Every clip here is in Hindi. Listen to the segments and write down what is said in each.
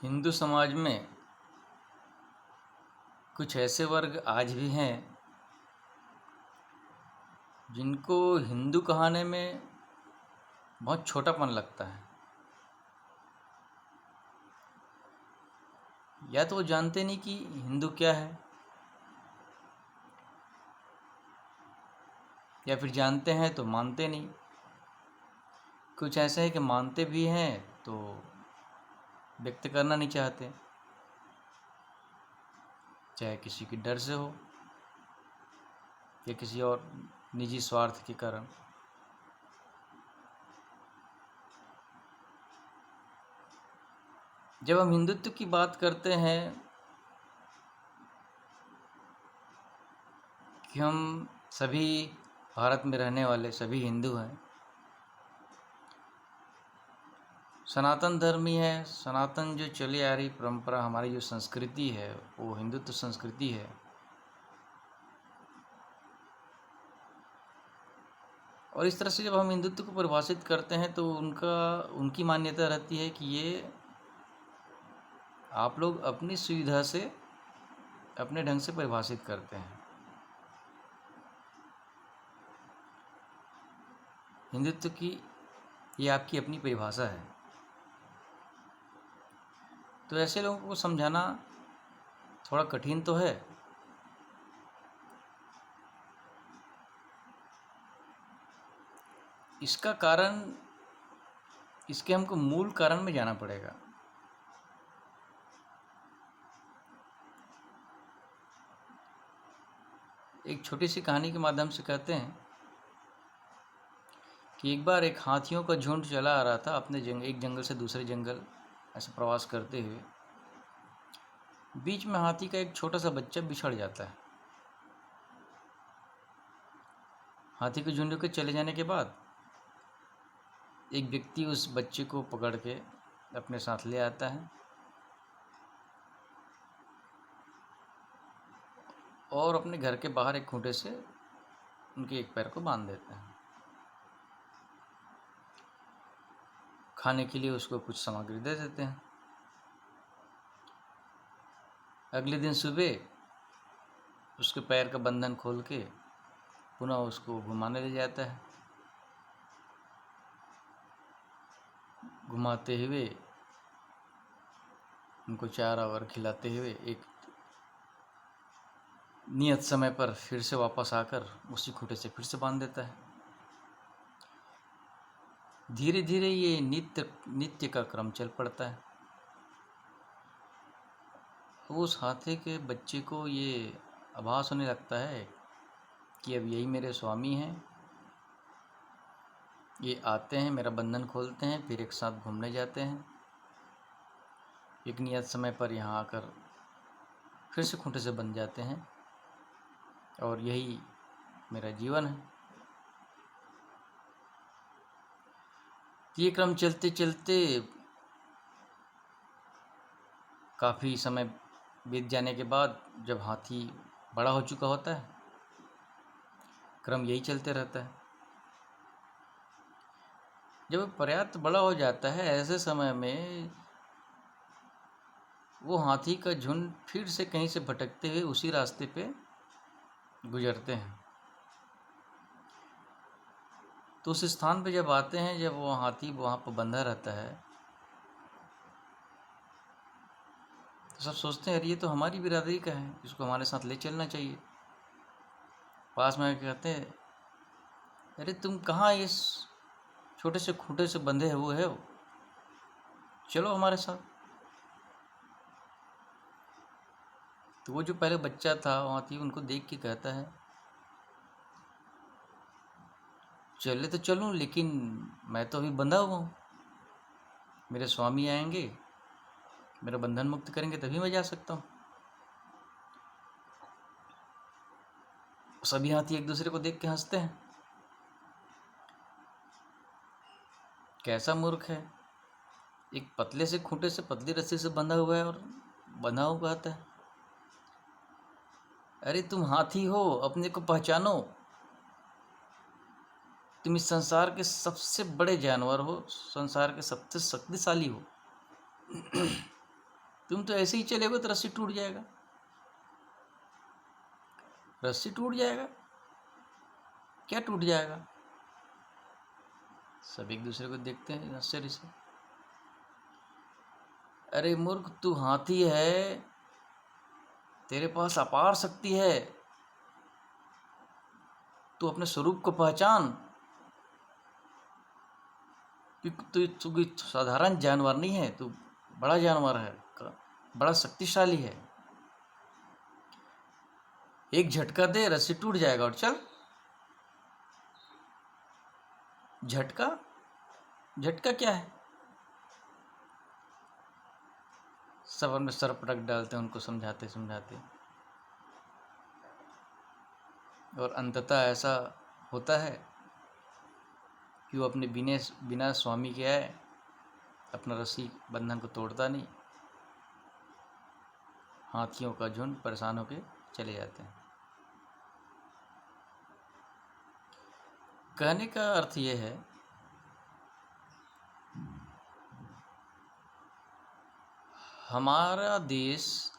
हिंदू समाज में कुछ ऐसे वर्ग आज भी हैं जिनको हिंदू कहने में बहुत छोटापन लगता है। या तो वो जानते नहीं कि हिंदू क्या है, या फिर जानते हैं तो मानते नहीं। कुछ ऐसे है कि मानते भी हैं तो व्यक्त करना नहीं चाहते, चाहे किसी के डर से हो या किसी और निजी स्वार्थ के कारण। जब हम हिंदुत्व की बात करते हैं कि हम सभी भारत में रहने वाले सभी हिंदू हैं, सनातन धर्मी है, सनातन जो चली आ रही परंपरा, हमारी जो संस्कृति है वो हिंदुत्व संस्कृति है। और इस तरह से जब हम हिंदुत्व को परिभाषित करते हैं तो उनकी मान्यता रहती है कि ये आप लोग अपनी सुविधा से अपने ढंग से परिभाषित करते हैं। हिंदुत्व की ये आपकी अपनी परिभाषा है। तो ऐसे लोगों को समझाना थोड़ा कठिन तो है। इसका कारण, इसके हमको मूल कारण में जाना पड़ेगा। एक छोटी सी कहानी के माध्यम से कहते हैं कि एक बार एक हाथियों का झुंड चला आ रहा था अपने एक जंगल से दूसरे जंगल ऐसे प्रवास करते हुए। बीच में हाथी का एक छोटा सा बच्चा बिछड़ जाता है। हाथी के झुंड के चले जाने के बाद एक व्यक्ति उस बच्चे को पकड़ के अपने साथ ले आता है और अपने घर के बाहर एक खूंटे से उनके एक पैर को बांध देता है। खाने के लिए उसको कुछ सामग्री दे देते हैं। अगले दिन सुबह उसके पैर का बंधन खोल के पुनः उसको घुमाने ले जाता है। घुमाते हुए उनको चारा और खिलाते हुए एक नियत समय पर फिर से वापस आकर उसी खूंटे से फिर से बांध देता है। धीरे धीरे ये नित्य का क्रम चल पड़ता है। उस हाथी के बच्चे को ये आभास होने लगता है कि अब यही मेरे स्वामी हैं। ये आते हैं, मेरा बंधन खोलते हैं, फिर एक साथ घूमने जाते हैं। एक नियत समय पर यहाँ आकर फिर से खूंटे से बंध जाते हैं और यही मेरा जीवन है। ये क्रम चलते चलते काफ़ी समय बीत जाने के बाद जब हाथी बड़ा हो चुका होता है, क्रम यही चलते रहता है। जब पर्याप्त बड़ा हो जाता है, ऐसे समय में वो हाथी का झुंड फिर से कहीं से भटकते हुए उसी रास्ते पे गुजरते हैं। तो उस स्थान पे जब आते हैं, जब वो हाथी वहाँ पर बंधा रहता है, तो सब सोचते हैं अरे ये तो हमारी बिरादरी का है, इसको हमारे साथ ले चलना चाहिए। पास में कहते हैं अरे तुम कहाँ इस छोटे से खूंटे से बंधे हुए हो, चलो हमारे साथ। तो वो जो पहले बच्चा था हाथी उनको देख के कहता है चले तो चलूँ, लेकिन मैं तो अभी बंधा हुआ हूँ। मेरे स्वामी आएंगे, मेरा बंधन मुक्त करेंगे, तभी मैं जा सकता हूँ। सभी हाथी एक दूसरे को देख के हंसते हैं। कैसा मूर्ख है, एक पतले से खूंटे से पतली रस्सी से बंधा हुआ है और बंधा हुआ कहता है अरे तुम हाथी हो, अपने को पहचानो। तुम इस संसार के सबसे बड़े जानवर हो, संसार के सबसे शक्तिशाली हो। तुम तो ऐसे ही चलेगे तो रस्सी टूट जाएगा, रस्सी टूट जाएगा। क्या टूट जाएगा? सब एक दूसरे को देखते हैं आश्चर्य से। अरे मूर्ख, तू हाथी है, तेरे पास अपार शक्ति है, तू अपने स्वरूप को पहचान। तू कोई साधारण जानवर नहीं है, तू बड़ा जानवर है, बड़ा शक्तिशाली है। एक झटका दे, रस्सी टूट जाएगा और चल। झटका? झटका क्या है? सब में सर पटक डालते हैं उनको समझाते समझाते, और अंततः ऐसा होता है कि वो अपने बिना स्वामी के आए अपना रस्सी बंधन को तोड़ता नहीं। हाथियों का झुंड परेशान होके चले जाते हैं। कहने का अर्थ यह है हमारा देश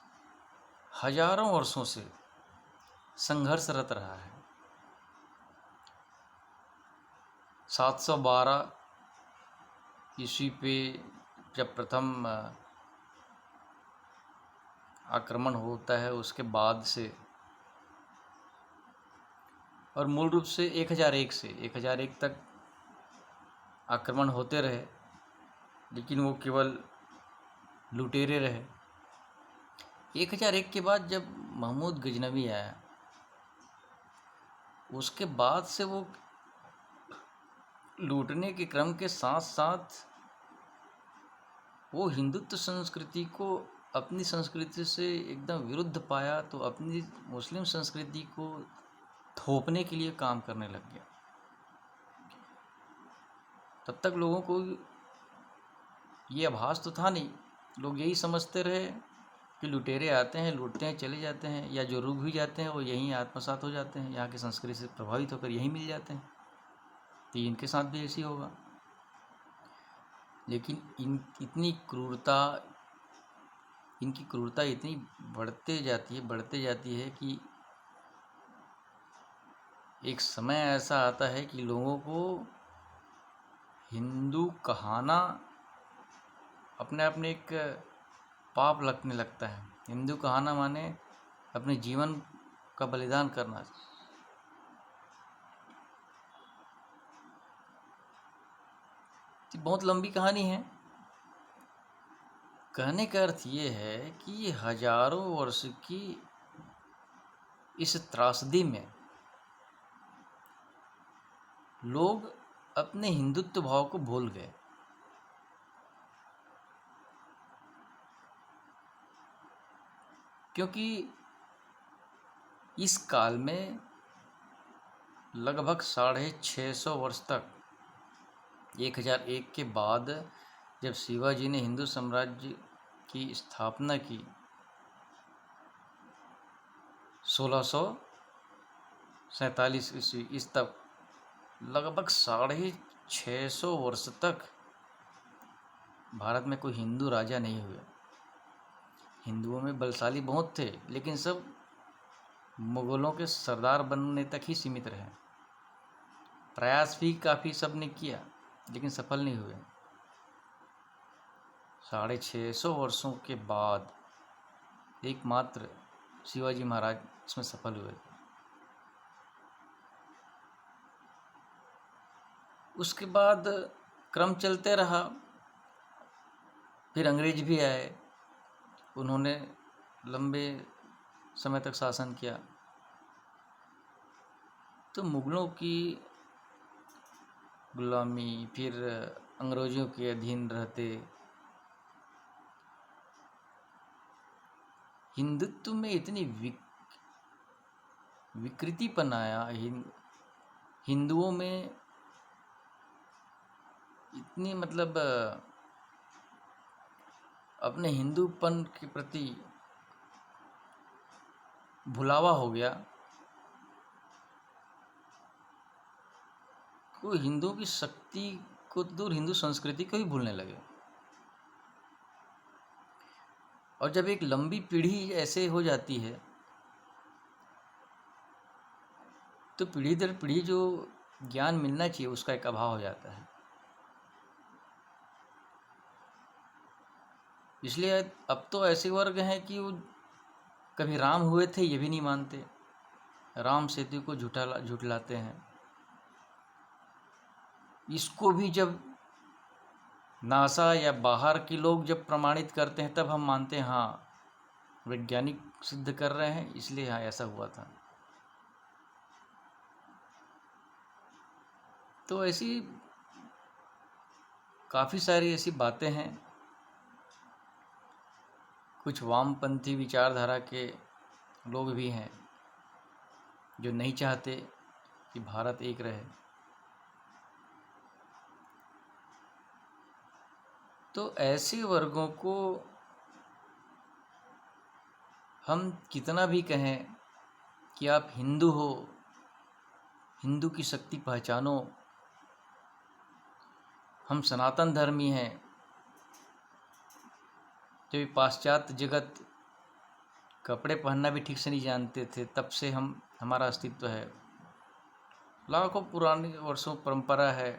हजारों वर्षों से संघर्षरत रहा है। 712 ईस्वी पे जब प्रथम आक्रमण होता है, उसके बाद से, और मूल रूप से 1001 तक आक्रमण होते रहे, लेकिन वो केवल लुटेरे रहे। 1001 के बाद जब महमूद गजनवी आया, उसके बाद से वो लूटने के क्रम के साथ साथ वो हिंदुत्व संस्कृति को अपनी संस्कृति से एकदम विरुद्ध पाया, तो अपनी मुस्लिम संस्कृति को थोपने के लिए काम करने लग गया। तब तक लोगों को ये आभास तो था नहीं, लोग यही समझते रहे कि लुटेरे आते हैं, लूटते हैं, चले जाते हैं, या जो रुक भी जाते हैं वो यहीं आत्मसात हो जाते हैं, यहाँ की संस्कृति से प्रभावित होकर यहीं मिल जाते हैं, तो इनके साथ भी ऐसी होगा। लेकिन इनकी क्रूरता इतनी बढ़ते जाती है कि एक समय ऐसा आता है कि लोगों को हिंदू कहाना अपने अपने एक पाप लगने लगता है। हिंदू कहाना माने अपने जीवन का बलिदान करना। बहुत लंबी कहानी है। कहने का अर्थ ये है कि हजारों वर्ष की इस त्रासदी में लोग अपने हिंदुत्व भाव को भूल गए। क्योंकि इस काल में लगभग 650 वर्ष तक, 1001 के बाद जब शिवाजी ने हिंदू साम्राज्य की स्थापना की, 1647 ईस्वी, इस तक लगभग 650 वर्ष तक भारत में कोई हिंदू राजा नहीं हुए। हिंदुओं में बलशाली बहुत थे, लेकिन सब मुगलों के सरदार बनने तक ही सीमित रहे। प्रयास भी काफ़ी सब ने किया, लेकिन सफल नहीं हुए। 650 वर्षों के बाद एकमात्र शिवाजी महाराज इसमें सफल हुए। उसके बाद क्रम चलते रहा, फिर अंग्रेज भी आए, उन्होंने लंबे समय तक शासन किया। तो मुगलों की गुलामी, फिर अंग्रेजों के अधीन रहते, हिंदुत्व में इतनी विकृतिपन आया, हिंदुओं में इतनी मतलब अपने हिंदूपन के प्रति भुलावा हो गया। वो हिंदुओं की शक्ति को दूर, हिंदू संस्कृति को ही भूलने लगे। और जब एक लंबी पीढ़ी ऐसे हो जाती है तो पीढ़ी दर पीढ़ी जो ज्ञान मिलना चाहिए उसका एक अभाव हो जाता है। इसलिए अब तो ऐसे वर्ग हैं कि वो कभी राम हुए थे ये भी नहीं मानते, राम सेतु को झुठलाते हैं। इसको भी जब नासा या बाहर के लोग जब प्रमाणित करते हैं तब हम मानते हैं हाँ वैज्ञानिक सिद्ध कर रहे हैं इसलिए हाँ ऐसा हुआ था। तो ऐसी काफ़ी सारी ऐसी बातें हैं। कुछ वामपंथी विचारधारा के लोग भी हैं जो नहीं चाहते कि भारत एक रहे। तो ऐसे वर्गों को हम कितना भी कहें कि आप हिंदू हो, हिंदू की शक्ति पहचानो, हम सनातन धर्मी हैं, जब पाश्चात्य जगत कपड़े पहनना भी ठीक से नहीं जानते थे तब से हमारा अस्तित्व है, लाखों पुरानी वर्षों परंपरा है।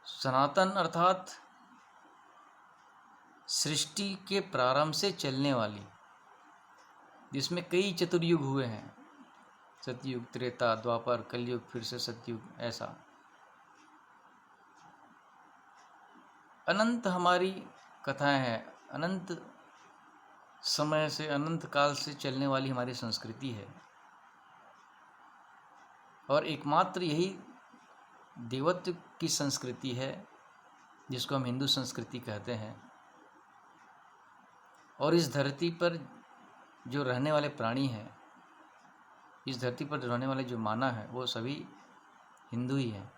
सनातन अर्थात सृष्टि के प्रारंभ से चलने वाली, जिसमें कई चतुर्युग हुए हैं, सतयुग, त्रेता, द्वापर, कलयुग, फिर से सतयुग, ऐसा अनंत हमारी कथाएं हैं। अनंत समय से, अनंत काल से चलने वाली हमारी संस्कृति है। और एकमात्र यही देवत्व की संस्कृति है जिसको हम हिंदू संस्कृति कहते हैं। और इस धरती पर जो रहने वाले प्राणी हैं, इस धरती पर रहने वाले जो मानव है वो सभी हिंदू ही हैं।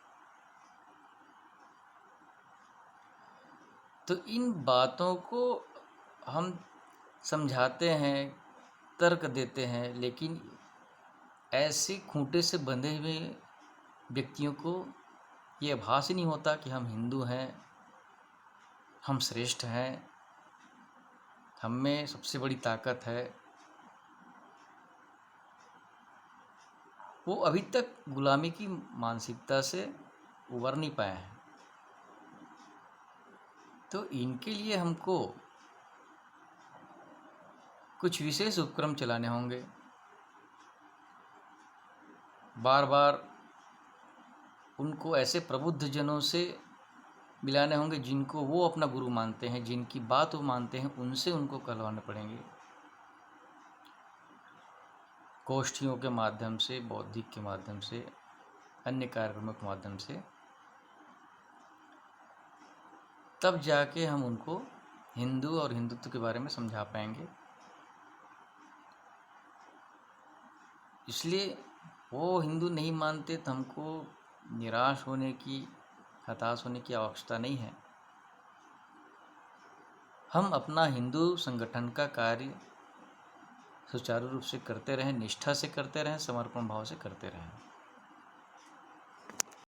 तो इन बातों को हम समझाते हैं, तर्क देते हैं, लेकिन ऐसे खूंटे से बंधे हुए व्यक्तियों को ये आभास ही नहीं होता कि हम हिंदू हैं, हम श्रेष्ठ हैं, हम में सबसे बड़ी ताकत है। वो अभी तक गुलामी की मानसिकता से उबर नहीं पाए हैं। तो इनके लिए हमको कुछ विशेष उपक्रम चलाने होंगे, बार बार उनको ऐसे प्रबुद्ध जनों से मिलाने होंगे जिनको वो अपना गुरु मानते हैं, जिनकी बात वो मानते हैं, उनसे उनको कहलवाने पड़ेंगे। गोष्ठियों के माध्यम से, बौद्धिक के माध्यम से, अन्य कार्यक्रमों के माध्यम से, तब जाके हम उनको हिंदू और हिंदुत्व के बारे में समझा पाएंगे। इसलिए वो हिंदू नहीं मानते तो हमको निराश होने की, हताश होने की आवश्यकता नहीं है। हम अपना हिंदू संगठन का कार्य सुचारू रूप से करते रहें, निष्ठा से करते रहें, समर्पण भाव से करते रहें।